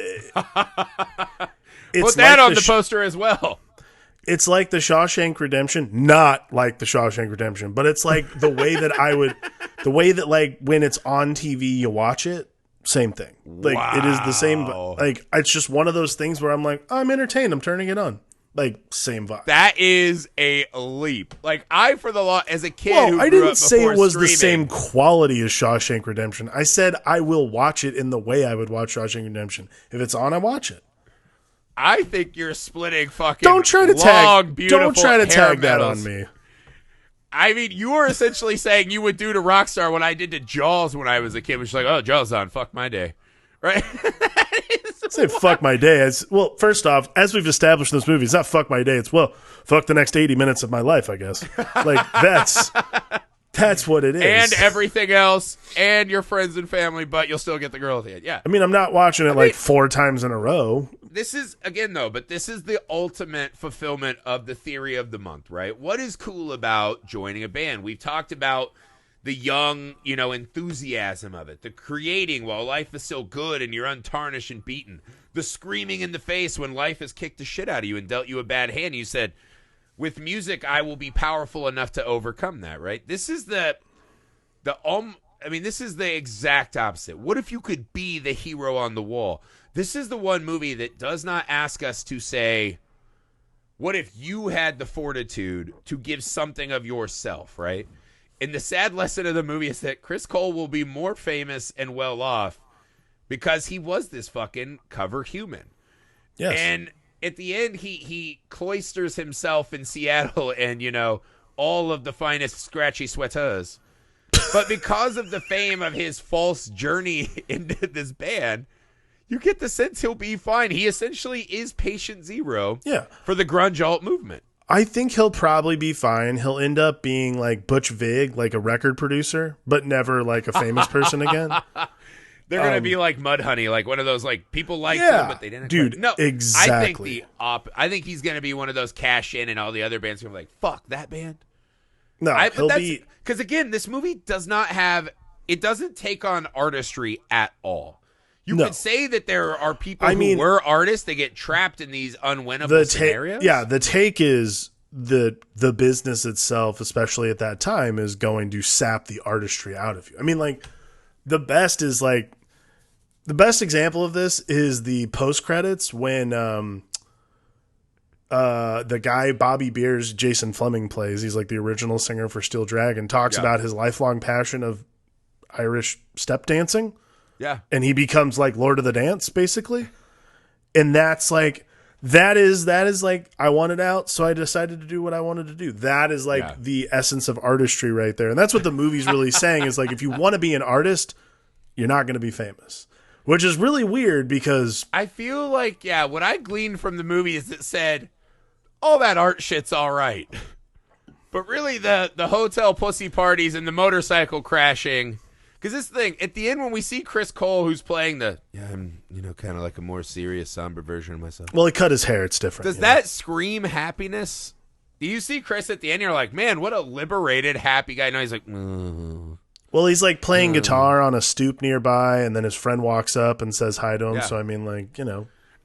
that on the poster as well. It's like the Shawshank Redemption, not like the Shawshank Redemption, but it's like the way that like when it's on TV, you watch it. Same thing. Like It is the same. Like it's just one of those things where I'm like, I'm entertained. I'm turning it on. Like same vibe. That is a leap. Like as a kid, I didn't say it was the same quality as Shawshank Redemption. I said I will watch it in the way I would watch Shawshank Redemption. If it's on, I watch it. I think you're splitting fucking. Don't try to tag that metals on me. I mean, you were essentially saying you would do to Rockstar what I did to Jaws when I was a kid, which is like, oh, Jaws on, fuck my day, right? Say fuck my day. Well, first off, as we've established in this movie, it's not fuck my day. It's fuck the next 80 minutes of my life, I guess. Like that's what it is. And everything else, and your friends and family, but you'll still get the girl at the end. Yeah. I mean, I'm not watching it 4 times in a row. This is, again, though, but this is the ultimate fulfillment of the theory of the month, right? What is cool about joining a band? We've talked about the young, enthusiasm of it, the creating while life is still good and you're untarnished and beaten, the screaming in the face when life has kicked the shit out of you and dealt you a bad hand. You said, with music, I will be powerful enough to overcome that, right? This is this is the exact opposite. What if you could be the hero on the wall? This is the one movie that does not ask us to say, what if you had the fortitude to give something of yourself, right? And the sad lesson of the movie is that Chris Cole will be more famous and well off because he was this fucking cover human. Yes. And at the end, he cloisters himself in Seattle and, all of the finest scratchy sweaters. But because of the fame of his false journey into this band, you get the sense he'll be fine. He essentially is patient zero for the grunge alt movement. I think he'll probably be fine. He'll end up being like Butch Vig, like a record producer, but never like a famous person again. They're going to be like Mudhoney, like one of those like people liked him, but they didn't. Dude, no, exactly. I think he's going to be one of those cash in and all the other bands are going to be like, fuck that band. No, he'll be. Because again, this movie doesn't take on artistry at all. You could say that there are people who were artists that get trapped in these unwinnable scenarios. Yeah, the take is the business itself, especially at that time, is going to sap the artistry out of you. I mean, like the best example of this is the post credits when the guy Bobby Beers, Jason Fleming plays. He's like the original singer for Steel Dragon. Talks about his lifelong passion of Irish step dancing. Yeah. And he becomes like Lord of the Dance, basically. And that's like, that is like, I wanted out, so I decided to do what I wanted to do. That is like the essence of artistry right there. And that's what the movie's really saying is like, if you want to be an artist, you're not going to be famous. Which is really weird because I feel like, what I gleaned from the movie is it said, all that art shit's all right. But really the hotel pussy parties and the motorcycle crashing. Because this thing, at the end when we see Chris Cole, who's playing I'm, kind of like a more serious, somber version of myself. Well, he cut his hair. It's different. Does that scream happiness? Do you see Chris at the end? You're like, man, what a liberated, happy guy. No, he's like, Well, he's like playing guitar on a stoop nearby, and then his friend walks up and says hi to him. Yeah. So, I mean, like,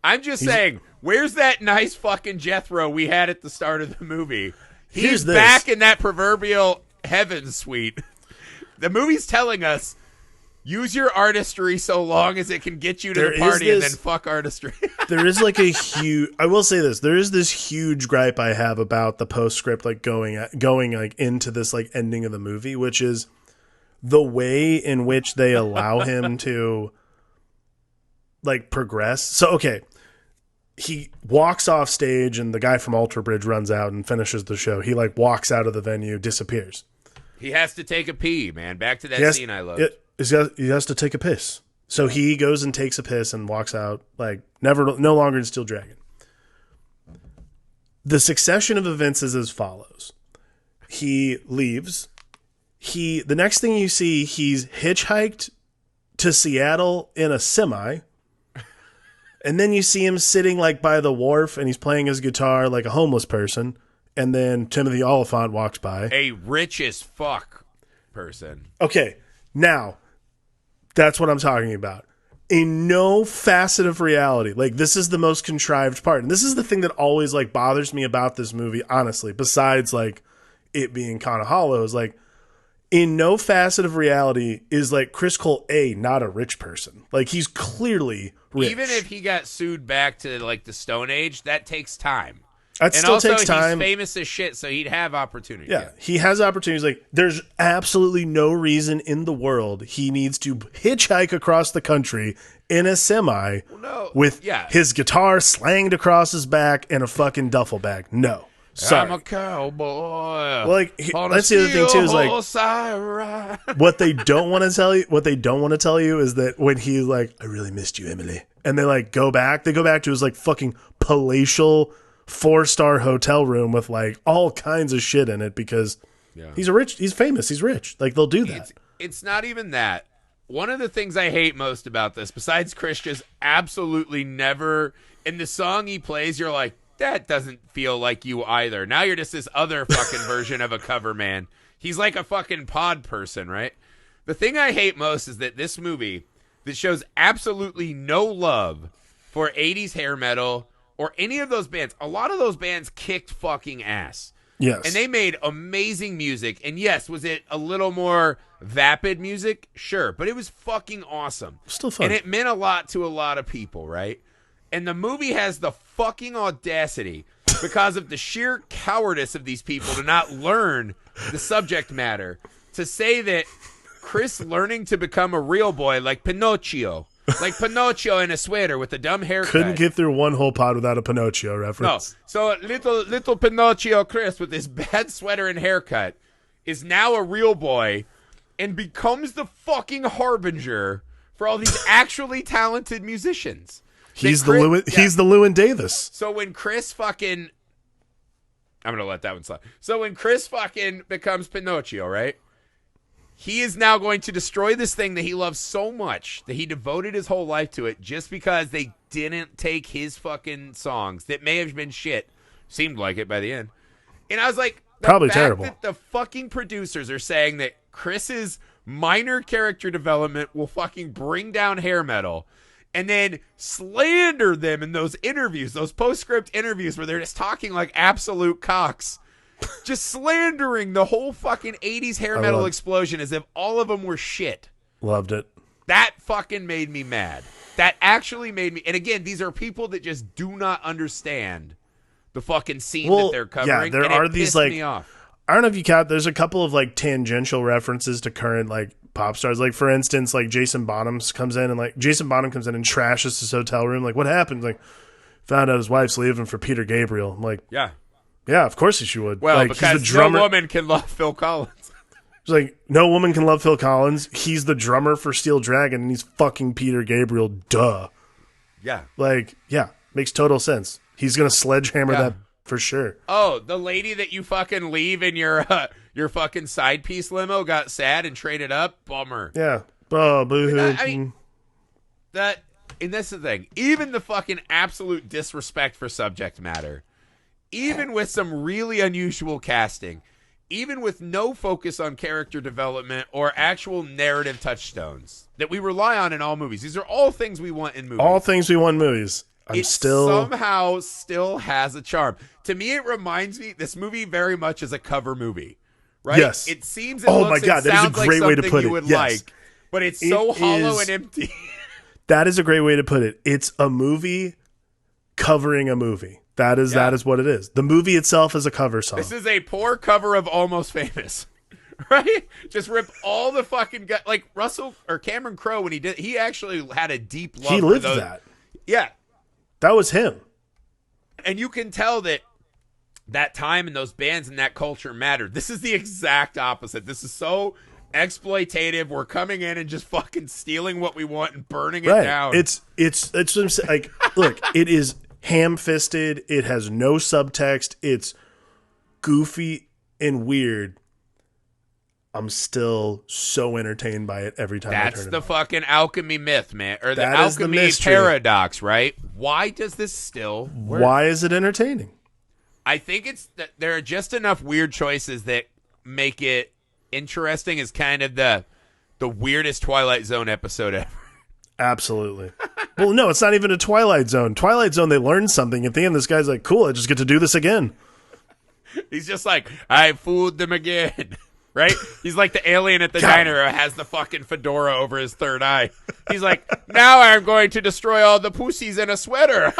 I'm just saying, Where's that nice fucking Jethro we had at the start of the movie? Here's He's this. back in that proverbial heaven suite. The movie's telling us, use your artistry so long as it can get you to the party and then fuck artistry. There is like a huge, I will say this, there is this huge gripe I have about the postscript like going like into this like ending of the movie, which is the way in which they allow him to like progress. So, okay. He walks off stage and the guy from Alter Bridge runs out and finishes the show. He like walks out of the venue, disappears. He has to take a pee, man. Back to that scene I loved. He has to take a piss. So he goes and takes a piss and walks out like no longer in Steel Dragon. The succession of events is as follows. He leaves. The next thing you see, he's hitchhiked to Seattle in a semi. And then you see him sitting like by the wharf and he's playing his guitar like a homeless person. And then Timothy Oliphant walks by. A rich as fuck person. Okay, now that's what I'm talking about. In no facet of reality, like this is the most contrived part. And this is the thing that always like bothers me about this movie, honestly, besides like it being kind of hollow, is like in no facet of reality is like Chris Cole not a rich person. Like he's clearly rich. Even if he got sued back to like the Stone Age, that takes time. That and still also, takes time. He's famous as shit, so he'd have opportunity. Yeah, he has opportunities. Like, there's absolutely no reason in the world he needs to hitchhike across the country in a semi with his guitar slanged across his back and a fucking duffel bag. No. Sorry. I'm a cowboy. Well, like, that's the other thing too. Is like what they don't want to tell you. What they don't want to tell you is that when he's like, "I really missed you, Emily," and they like go back. They go back to his like fucking palatial 4-star hotel room with like all kinds of shit in it because he's famous, he's rich. Like they'll do that. It's not even that. One of the things I hate most about this, besides Chris just absolutely never in the song he plays, you're like, that doesn't feel like you either. Now you're just this other fucking version of a cover man. He's like a fucking pod person, right? The thing I hate most is that this movie that shows absolutely no love for 80s hair metal or any of those bands. A lot of those bands kicked fucking ass. Yes. And they made amazing music. And yes, was it a little more vapid music? Sure. But it was fucking awesome. Still fun. And it meant a lot to a lot of people, right? And the movie has the fucking audacity, because of the sheer cowardice of these people to not learn the subject matter, to say that Chris learning to become a real boy like Pinocchio in a sweater with a dumb haircut. Couldn't get through one whole pod without a Pinocchio reference. No. So little Pinocchio Chris with his bad sweater and haircut is now a real boy and becomes the fucking harbinger for all these actually talented musicians. He's the Llewyn Davis. So when Chris fucking... I'm going to let that one slide. So when Chris fucking becomes Pinocchio, right? He is now going to destroy this thing that he loves so much that he devoted his whole life to it just because they didn't take his fucking songs that may have been shit. Seemed like it by the end. And I was like... Probably terrible. That the fucking producers are saying that Chris's minor character development will fucking bring down hair metal, and then slander them in those interviews, those postscript interviews where they're just talking like absolute cocks. Just slandering the whole fucking 80s hair metal explosion as if all of them were shit. Loved it. That fucking made me mad. That actually made me... And again, these are people that just do not understand the fucking scene that they're covering. Yeah, there are these like... Me off. I don't know if you count... There's a couple of like tangential references to current like pop stars. Like for instance, like Jason Bonham comes in and trashes his hotel room. Like, what happened? Like, found out his wife's leaving for Peter Gabriel. I'm like, yeah, of course she would. Well, like, because he's the drummer. No woman can love Phil Collins. It's like, no woman can love Phil Collins. He's the drummer for Steel Dragon, and he's fucking Peter Gabriel. Duh. Yeah. Like, yeah, makes total sense. He's gonna sledgehammer that for sure. Oh, the lady that you fucking leave in your fucking side piece limo got sad and traded up. Bummer. Yeah. Oh, boo-hoo. I mean, and that's the thing. Even the fucking absolute disrespect for subject matter, even with some really unusual casting, even with no focus on character development or actual narrative touchstones that we rely on in all movies. These are all things we want in movies. All things we want in movies. somehow still has a charm. To me, it reminds me, this movie very much is a cover movie, right? Yes. It seems, my God, that is a great way to put it. Would yes. like, but it's so hollow and empty. That is a great way to put it. It's a movie covering a movie. That is what it is. The movie itself is a cover song. This is a poor cover of Almost Famous. Right? Just rip all the fucking gut. Like Russell or Cameron Crowe, when he actually had a deep love. He lived that. Yeah. That was him. And you can tell that time and those bands and that culture mattered. This is the exact opposite. This is so exploitative. We're coming in and just fucking stealing what we want and burning it down. It's what I'm saying. Like, look, it is ham-fisted. It has no subtext. It's goofy and weird. I'm still so entertained by it every time I turn it on. That's the fucking alchemy myth, man. Or the that alchemy paradox, right? Why does this still work? Why is it entertaining? I think it's that there are just enough weird choices that make it interesting. Is kind of the weirdest Twilight Zone episode ever. Absolutely. Well, no, it's not even a Twilight Zone. Twilight Zone, they learned something. At the end, this guy's like, cool, I just get to do this again. He's just like, I fooled them again. Right? He's like the alien at the diner who has the fucking fedora over his third eye. He's like, now I'm going to destroy all the pussies in a sweater.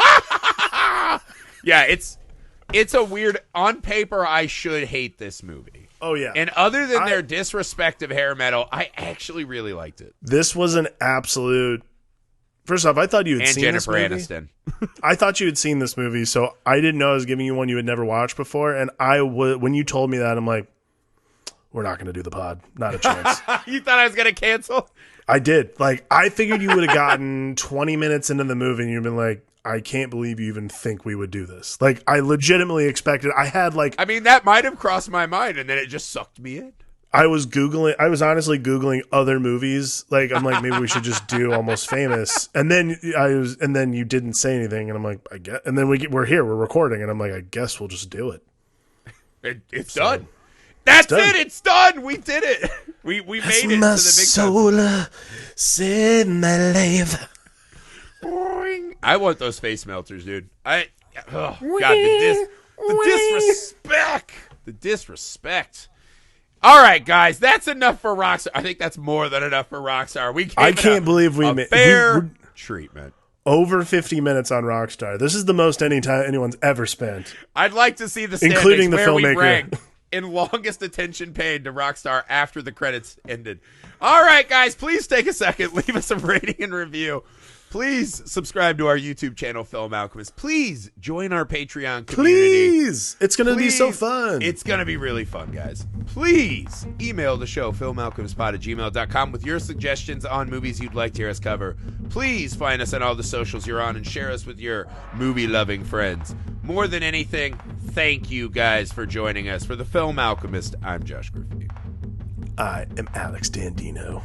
Yeah, it's a weird, on paper, I should hate this movie. Oh, yeah. And other than their disrespect of hair metal, I actually really liked it. This was an absolute... First off, I thought you had seen Jennifer this movie. Aniston. I thought you had seen this movie, so I didn't know I was giving you one you had never watched before. And when you told me that, I'm like, we're not going to do the pod. Not a chance. You thought I was going to cancel? I did. Like, I figured you would have gotten 20 minutes into the movie and you'd been like, I can't believe you even think we would do this. Like, I legitimately expected... I mean, that might have crossed my mind, and then it just sucked me in. I was honestly Googling other movies. Like, I'm like, maybe we should just do Almost Famous. And then you didn't say anything, and I'm like, I guess. And then we're here, we're recording, and I'm like, I guess we'll just do it. It's done. That's it. It's done. We did it. We made it to the big soul save my life. Boing. I want those face melters, dude. God, the disrespect. The disrespect. All right, guys, that's enough for Rockstar. I think that's more than enough for Rockstar. I can't believe we made fair treatment. Over 50 minutes on Rockstar. This is the most anyone's ever spent. I'd like to see the standings, including the where filmmaker. We rank in longest attention paid to Rockstar after the credits ended. All right, guys, please take a second, leave us a rating and review. Please subscribe to our YouTube channel, Film Alchemist. Please join our Patreon community. Please. It's going to be so fun. It's going to be really fun, guys. Please email the show, filmalchemistpod@gmail.com, with your suggestions on movies you'd like to hear us cover. Please find us on all the socials you're on and share us with your movie-loving friends. More than anything, thank you guys for joining us. For the Film Alchemist, I'm Josh Griffey. I am Alex Dandino.